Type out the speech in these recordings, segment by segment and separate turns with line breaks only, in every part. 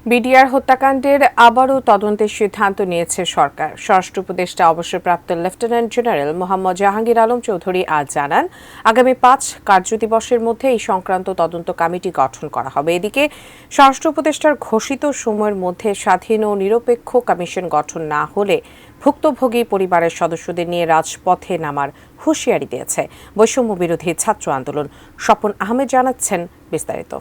BDR হত্যাকাণ্ডের আবারও তদন্তের সিদ্ধান্ত নিয়েছে সরকার। স্বরাষ্ট্র উপদেষ্টা অবসরপ্রাপ্ত লেফটেন্যান্ট জেনারেল মোহাম্মদ জাহাঙ্গীর আলম চৌধুরী আজ জানান, আগামী 5 কার্যদিবসের মধ্যে এই সংক্রান্ত তদন্ত কমিটি গঠন করা হবে। এদিকে স্বরাষ্ট্র উপদেষ্টার ঘোষিত সময়ের মধ্যে স্বাধীন ও নিরপেক্ষ কমিশন গঠন না হলে ভুক্তভোগী পরিবারের সদস্যদের নিয়ে রাজপথে নামার হুঁশিয়ারি দিয়েছে বৈষম্য বিরোধী ছাত্র আন্দোলন। স্বপন আহমেদ জানাচ্ছেন বিস্তারিত।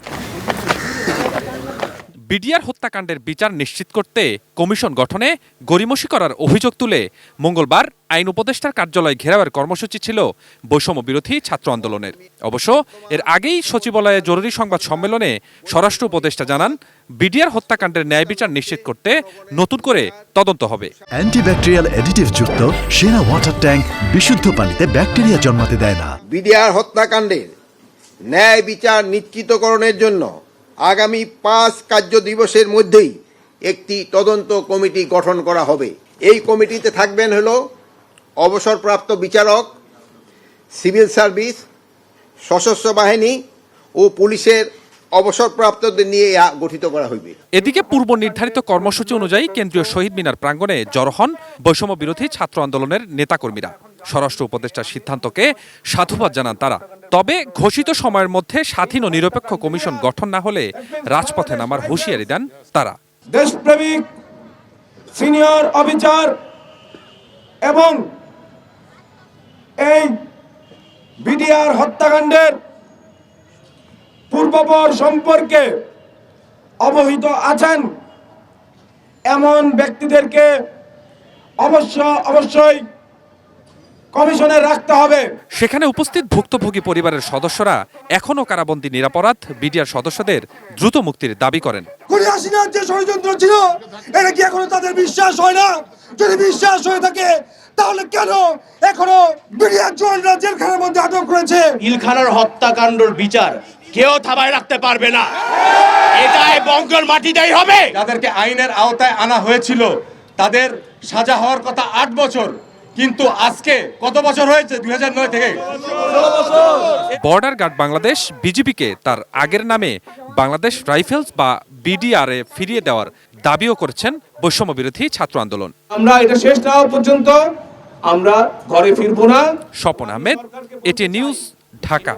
বিডিআর হত্যাকাণ্ডের বিচার নিশ্চিত করতে কমিশন গঠনে গড়িমসি করার অভিযোগ তুলে মঙ্গলবার আইন উপদেষ্টার কার্যালয় ঘেরাওয়ের কর্মসূচি ছিল বৈষম্য বিরোধী ছাত্র আন্দোলনের। অবশ্য এর আগেই সচিবালয়ে জরুরি সংবাদ সম্মেলনে স্বরাষ্ট্র উপদেষ্টা জানান, বিডিআর হত্যাকাণ্ডের ন্যায় বিচার নিশ্চিত করতে নতুন করে তদন্ত হবে।
অ্যান্টিব্যাকটেরিয়াল অ্যাডিটিভ যুক্ত সেরা ওয়াটার ট্যাঙ্ক বিশুদ্ধ পানিতে ব্যাকটেরিয়া জন্মাতে দেয় না।
বিডিআর হত্যাকাণ্ডের ন্যায় বিচার নিশ্চিতকরণের জন্য আগামী 5 কার্যদিবসের মধ্যেই একটি তদন্ত কমিটি গঠন করা হবে। এই কমিটিতে থাকবেন অবসরপ্রাপ্ত বিচারক, সিভিল সার্ভিস, সশস্ত্র বাহিনী ও পুলিশের অবসরপ্রাপ্তদের নিয়ে গঠিত করা হইবে।
এদিকে পূর্ব নির্ধারিত কর্মসূচি অনুযায়ী কেন্দ্রীয় শহীদ মিনার প্রাঙ্গণে জড়ো হন বৈষম্য বিরোধী ছাত্র আন্দোলনের নেতাকর্মীরা। স্বরাষ্ট্র উপদেষ্টার সিদ্ধান্তকে সাধুবাদ জানান তারা। তবে ঘোষিত সময়ের মধ্যে স্বাধীন ও নিরপেক্ষ কমিশন গঠন না হলে রাজপথে নামার হুঁশিয়ারি দেন তারা।
দেশপ্রেমিক সিনিয়র অফিসার এবং এই বিডিআর হত্যাকাণ্ডের পূর্বপর সম্পর্কে অবহিত আছেন এমন ব্যক্তিদেরকে অবশ্যই কমিশনে রাখতে হবে।
সেখানে উপস্থিত ভুক্তভোগী পরিবারের সদস্যরা এখনও কারাবন্দী নিরাপরাধ বিডিআর সদস্যদের দ্রুত মুক্তির দাবি করেন।
যে ষড়যন্ত্র ছিল এটা কি এখনো তাদের বিশ্বাস হয় না? যদি বিশ্বাস হয়ে থাকে তাহলে কেন এখনো বিডিআর জওয়ানরা জেলখানার মধ্যে আটক রয়েছে?
ইলখানার হত্যাকাণ্ডের বিচার কেউ থামায় রাখতে পারবে না। এটাই বঙ্গের মাটিতেই হবে।
যাদেরকে আইনের আওতায় আনা হয়েছিল তাদের সাজা হওয়ার কথা 8 বছর, কিন্তু আজকে কত বছর হয়েছে? 2009 থেকে।
বর্ডার গার্ড বাংলাদেশ বিজিবিকে তার আগের নামে বাংলাদেশ রাইফেলস বা বিডিআর এ ফিরিয়ে দেওয়ার দাবিও করেছেন বৈষম্য বিরোধী ছাত্র আন্দোলন।
আমরা এটা শেষ না হওয়া পর্যন্ত আমরা ঘরে ফিরবো না।
Swapan Ahmed, ATN news, Dhaka.